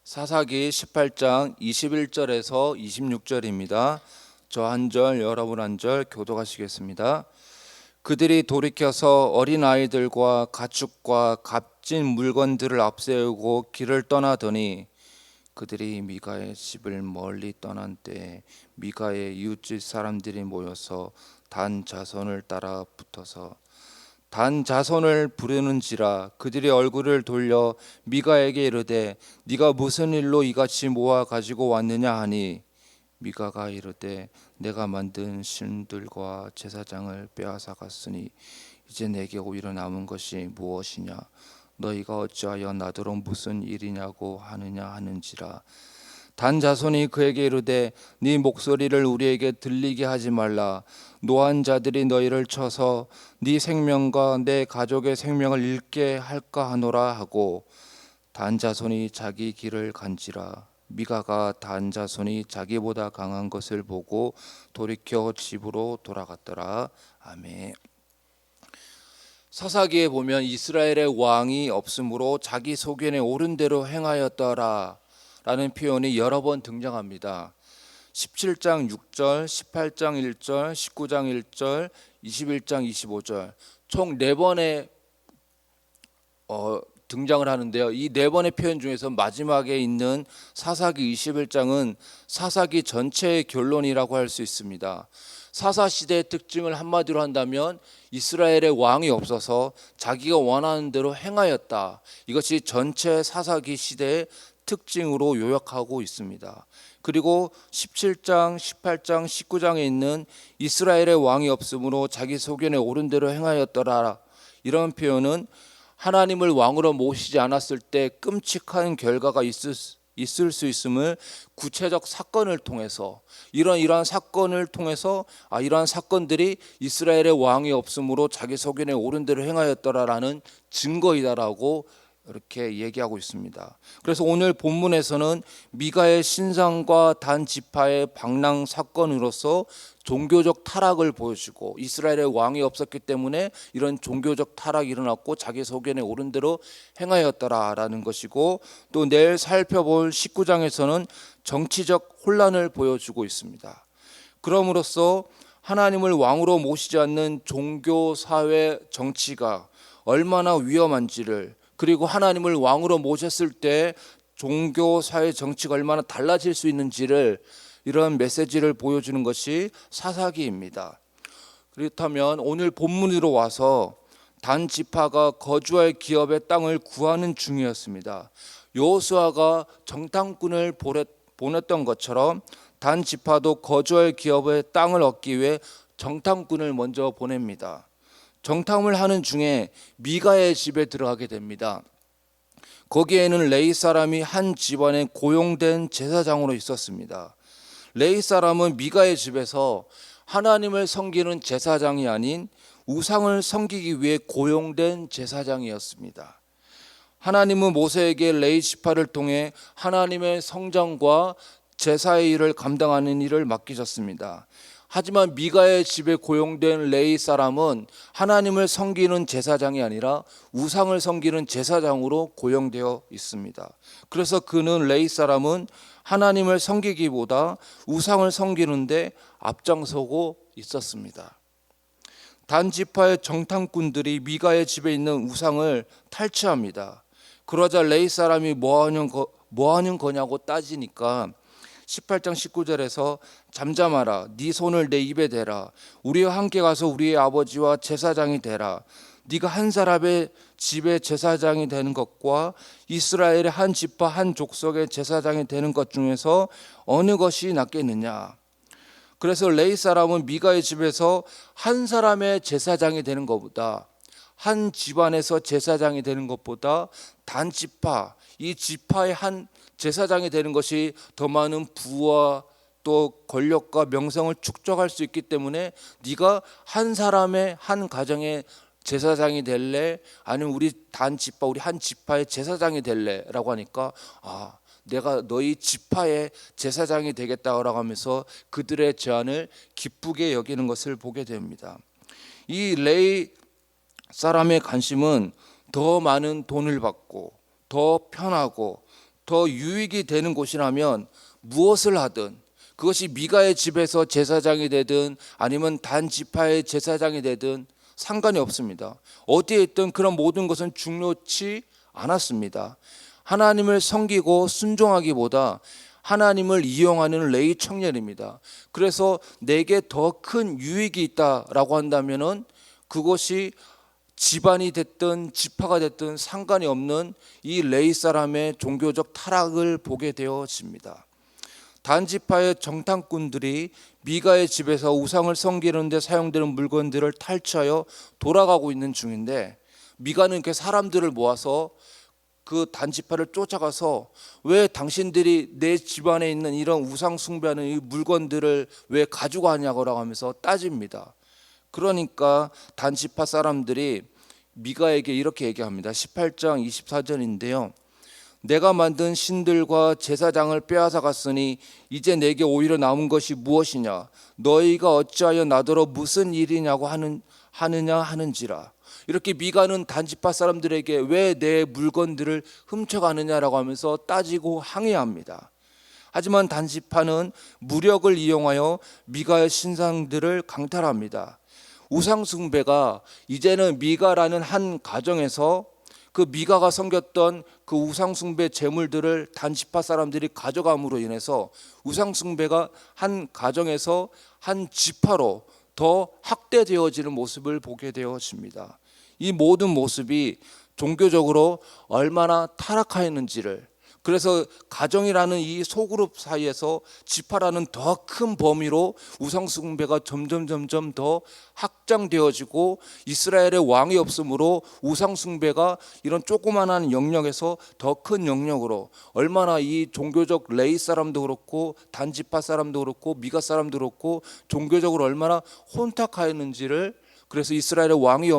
사사기 18장 21절에서 26절입니다. 저 한 절, 여러분 한 절 교독하시겠습니다. 그들이 돌이켜서 어린아이들과 가축과 값진 물건들을 앞세우고 길을 떠나더니 그들이 미가의 집을 멀리 떠난 때에 미가의 이웃집 사람들이 모여서 단 자손을 따라 붙어서 단 자손을 부르는지라 그들이 얼굴을 돌려 미가에게 이르되 네가 무슨 일로 이같이 모아 가지고 왔느냐 하니 미가가 이르되 내가 만든 신들과 제사장을 빼앗아 갔으니 이제 내게 오히려 남은 것이 무엇이냐 너희가 어찌하여 나더러 무슨 일이냐고 하느냐 하는지라. 단 자손이 그에게 이르되 네 목소리를 우리에게 들리게 하지 말라. 노한 자들이 너희를 쳐서 네 생명과 내 가족의 생명을 잃게 할까 하노라 하고 단 자손이 자기 길을 간지라. 미가가 단 자손이 자기보다 강한 것을 보고 돌이켜 집으로 돌아갔더라. 아멘. 사사기에 보면 이스라엘의 왕이 없으므로 자기 소견에 옳은 대로 행하였더라 라는 표현이 여러 번 등장합니다. 17장 6절, 18장 1절, 19장 1절, 21장 25절 총 4번의 등장을 하는데요. 이 4번의 표현 중에서 마지막에 있는 사사기 21장은 사사기 전체의 결론이라고 할 수 있습니다. 사사시대의 특징을 한마디로 한다면 이스라엘의 왕이 없어서 자기가 원하는 대로 행하였다. 이것이 전체 사사기 시대의 특징으로 요약하고 있습니다. 그리고 17장, 18장, 19장에 있는 이스라엘의 왕이 없으므로 자기 소견에 옳은 대로 행하였더라. 이런 표현은 하나님을 왕으로 모시지 않았을 때 끔찍한 결과가 있을 수 있음을 구체적 사건을 통해서 이러한 사건을 통해서 이러한 사건들이 이스라엘의 왕이 없으므로 자기 소견에 옳은 대로 행하였더라라는 증거이다라고 이렇게 얘기하고 있습니다. 그래서 오늘 본문에서는 미가의 신상과 단 지파의 방랑 사건으로서 종교적 타락을 보여주고 이스라엘의 왕이 없었기 때문에 이런 종교적 타락이 일어났고 자기 소견에 옳은 대로 행하였더라라는 것이고, 또 내일 살펴볼 19장에서는 정치적 혼란을 보여주고 있습니다. 그럼으로써 하나님을 왕으로 모시지 않는 종교, 사회, 정치가 얼마나 위험한지를, 그리고 하나님을 왕으로 모셨을 때 종교, 사회, 정치가 얼마나 달라질 수 있는지를, 이런 메시지를 보여주는 것이 사사기입니다. 그렇다면 오늘 본문으로 와서 단 지파가 거주할 기업의 땅을 구하는 중이었습니다. 여호수아가 정탐꾼을 보냈던 것처럼 단 지파도 거주할 기업의 땅을 얻기 위해 정탐꾼을 먼저 보냅니다. 정탐을 하는 중에 미가의 집에 들어가게 됩니다. 거기에는 레위 사람이 한 집안에 고용된 제사장으로 있었습니다. 레위 사람은 미가의 집에서 하나님을 섬기는 제사장이 아닌 우상을 섬기기 위해 고용된 제사장이었습니다. 하나님은 모세에게 레위 지파를 통해 하나님의 성전과 제사의 일을 감당하는 일을 맡기셨습니다. 하지만 미가의 집에 고용된 레위 사람은 하나님을 섬기는 제사장이 아니라 우상을 섬기는 제사장으로 고용되어 있습니다. 그래서 레위 사람은 하나님을 섬기기보다 우상을 섬기는데 앞장서고 있었습니다. 단 지파의 정탐꾼들이 미가의 집에 있는 우상을 탈취합니다. 그러자 레위 사람이 뭐 하는 거냐고 따지니까 18장 19절에서 잠잠하라, 네 손을 내 입에 대라, 우리와 함께 가서 우리의 아버지와 제사장이 되라. 네가 한 사람의 집의 제사장이 되는 것과 이스라엘의 한 지파 한 족속의 제사장이 되는 것 중에서 어느 것이 낫겠느냐. 그래서 레위 사람은 미가의 집에서 한 사람의 제사장이 되는 것보다, 한 집안에서 제사장이 되는 것보다 단 지파, 이 지파의 한 제사장이 되는 것이 더 많은 부와 또 권력과 명성을 축적할 수 있기 때문에 네가 한 사람의 한 가정의 제사장이 될래? 아니면 우리 단 지파, 우리 한 지파의 제사장이 될래? 라고 하니까 내가 너희 지파의 제사장이 되겠다고 하면서 그들의 제안을 기쁘게 여기는 것을 보게 됩니다. 이 레위 사람의 관심은 더 많은 돈을 받고 더 편하고 더 유익이 되는 곳이라면 무엇을 하든, 그것이 미가의 집에서 제사장이 되든 아니면 단 지파의 제사장이 되든 상관이 없습니다. 어디에 있든 그런 모든 것은 중요치 않았습니다. 하나님을 섬기고 순종하기보다 하나님을 이용하는 레위 청년입니다. 그래서 내게 더 큰 유익이 있다라고 한다면은 그것이 집안이 됐든 지파가 됐든 상관이 없는 이 레위 사람의 종교적 타락을 보게 되어집니다. 단지파의 정탐꾼들이 미가의 집에서 우상을 섬기는 데 사용되는 물건들을 탈취하여 돌아가고 있는 중인데, 미가는 그 사람들을 모아서 그 단지파를 쫓아가서 왜 당신들이 내 집안에 있는 이런 우상 숭배하는 이 물건들을 왜 가지고 가냐고 하면서 따집니다. 그러니까 단지파 사람들이 미가에게 이렇게 얘기합니다. 18장 24절인데요. 내가 만든 신들과 제사장을 빼앗아 갔으니 이제 내게 오히려 남은 것이 무엇이냐? 너희가 어찌하여 나더러 무슨 일이냐고 하느냐 하는지라. 이렇게 미가는 단지파 사람들에게 왜 내 물건들을 훔쳐가느냐라고 하면서 따지고 항의합니다. 하지만 단지파는 무력을 이용하여 미가의 신상들을 강탈합니다. 우상 숭배가 이제는 미가라는 한 가정에서 그 미가가 섬겼던 그 우상 숭배 제물들을 단지파 사람들이 가져감으로 인해서 우상 숭배가 한 가정에서 한 지파로 더 확대되어지는 모습을 보게 되어집니다. 이 모든 모습이 종교적으로 얼마나 타락하였는지를, 그래서 가정이라는 이 소그룹 사이에서 지파라는 더 큰 범위로 우상 숭배가 점점 더 확장되어지고, 이스라엘의 왕이 없으므로 우상 숭배가 이런 조그만한 영역에서 더 큰 영역으로 얼마나 이 종교적 레위 사람도 그렇고 단지파 사람도 그렇고 미가 사람도 그렇고 종교적으로 얼마나 혼탁하였는지를, 그래서 이스라엘의 왕이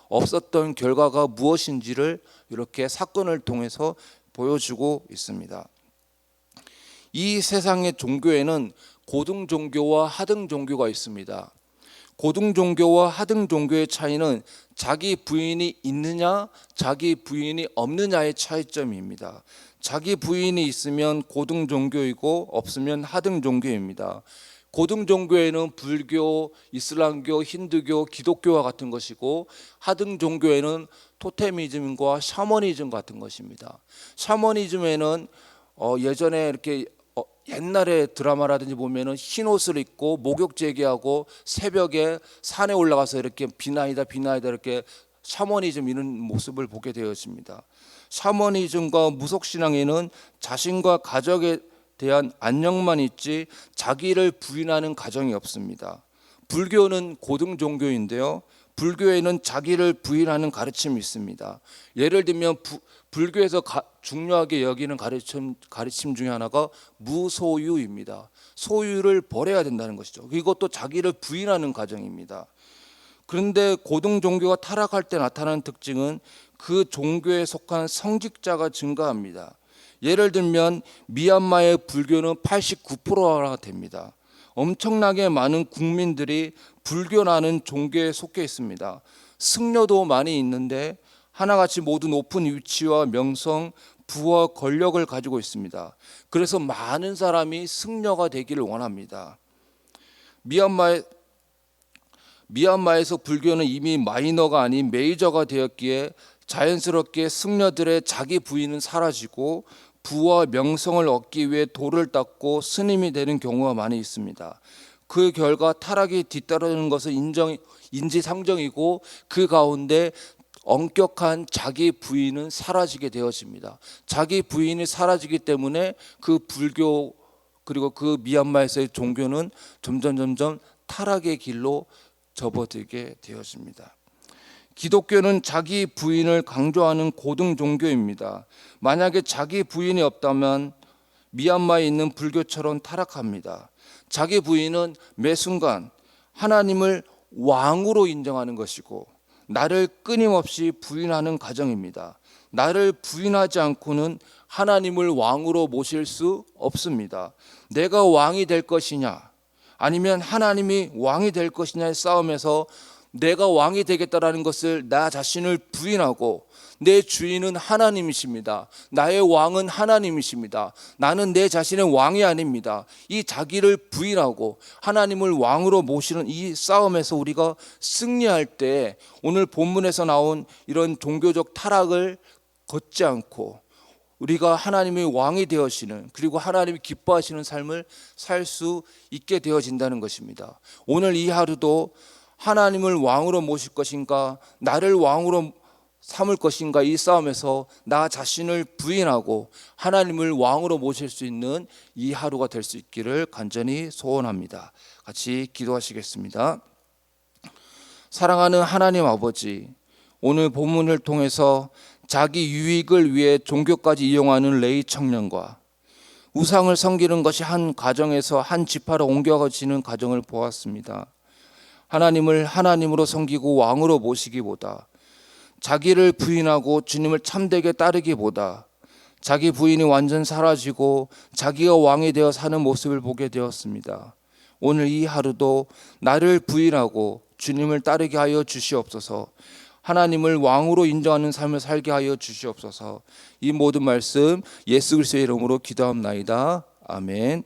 없었던 결과가 무엇인지를 이렇게 사건을 통해서 보여주고 있습니다. 이 세상의 종교에는 고등 종교와 하등 종교가 있습니다. 고등 종교와 하등 종교의 차이는 자기 부인이 있느냐 자기 부인이 없느냐의 차이점입니다. 자기 부인이 있으면 고등 종교이고 없으면 하등 종교입니다. 고등 종교에는 불교, 이슬람교, 힌두교, 기독교와 같은 것이고, 하등 종교에는 토테미즘과 샤머니즘 같은 것입니다. 샤머니즘에는 예전에 이렇게 옛날에 드라마라든지 보면은 흰 옷을 입고 목욕 제기하고 새벽에 산에 올라가서 이렇게 비나이다 이렇게 샤머니즘 이런 모습을 보게 되었습니다. 샤머니즘과 무속신앙에는 자신과 가족에 대한 안녕만 있지 자기를 부인하는 가정이 없습니다. 불교는 고등 종교인데요, 불교에는 자기를 부인하는 가르침이 있습니다. 예를 들면 불교에서 중요하게 여기는 가르침 중에 하나가 무소유입니다. 소유를 버려야 된다는 것이죠. 이것도 자기를 부인하는 가정입니다. 그런데 고등 종교가 타락할 때 나타나는 특징은 그 종교에 속한 성직자가 증가합니다. 예를 들면 미얀마의 불교는 89%가 됩니다. 엄청나게 많은 국민들이 불교라는 종교에 속해 있습니다. 승려도 많이 있는데 하나같이 모두 높은 위치와 명성, 부와 권력을 가지고 있습니다. 그래서 많은 사람이 승려가 되기를 원합니다. 미얀마에서 불교는 이미 마이너가 아닌 메이저가 되었기에 자연스럽게 승려들의 자기 부인은 사라지고 부와 명성을 얻기 위해 돌을 닦고 스님이 되는 경우가 많이 있습니다. 그 결과 타락이 뒤따르는 것은 인지상정이고, 그 가운데 엄격한 자기 부인은 사라지게 되어집니다. 자기 부인이 사라지기 때문에 그 불교 그리고 그 미얀마에서의 종교는 점점 타락의 길로 접어들게 되어집니다. 기독교는 자기 부인을 강조하는 고등 종교입니다. 만약에 자기 부인이 없다면 미얀마에 있는 불교처럼 타락합니다. 자기 부인은 매 순간 하나님을 왕으로 인정하는 것이고, 나를 끊임없이 부인하는 가정입니다. 나를 부인하지 않고는 하나님을 왕으로 모실 수 없습니다. 내가 왕이 될 것이냐 아니면 하나님이 왕이 될 것이냐의 싸움에서 내가 왕이 되겠다라는 것을 나 자신을 부인하고 내 주인은 하나님이십니다. 나의 왕은 하나님이십니다. 나는 내 자신의 왕이 아닙니다. 이 자기를 부인하고 하나님을 왕으로 모시는 이 싸움에서 우리가 승리할 때 오늘 본문에서 나온 이런 종교적 타락을 걷지 않고 우리가 하나님의 왕이 되어지는, 그리고 하나님이 기뻐하시는 삶을 살 수 있게 되어진다는 것입니다. 오늘 이 하루도 하나님을 왕으로 모실 것인가, 나를 왕으로 삼을 것인가, 이 싸움에서 나 자신을 부인하고 하나님을 왕으로 모실 수 있는 이 하루가 될 수 있기를 간절히 소원합니다. 같이 기도하시겠습니다. 사랑하는 하나님 아버지, 오늘 본문을 통해서 자기 유익을 위해 종교까지 이용하는 레위 청년과 우상을 섬기는 것이 한 가정에서 한 지파로 옮겨지는 가정을 보았습니다. 하나님을 하나님으로 섬기고 왕으로 모시기보다, 자기를 부인하고 주님을 참되게 따르기보다 자기 부인이 완전 사라지고 자기가 왕이 되어 사는 모습을 보게 되었습니다. 오늘 이 하루도 나를 부인하고 주님을 따르게 하여 주시옵소서. 하나님을 왕으로 인정하는 삶을 살게 하여 주시옵소서. 이 모든 말씀 예수 그리스도의 이름으로 기도합나이다. 아멘.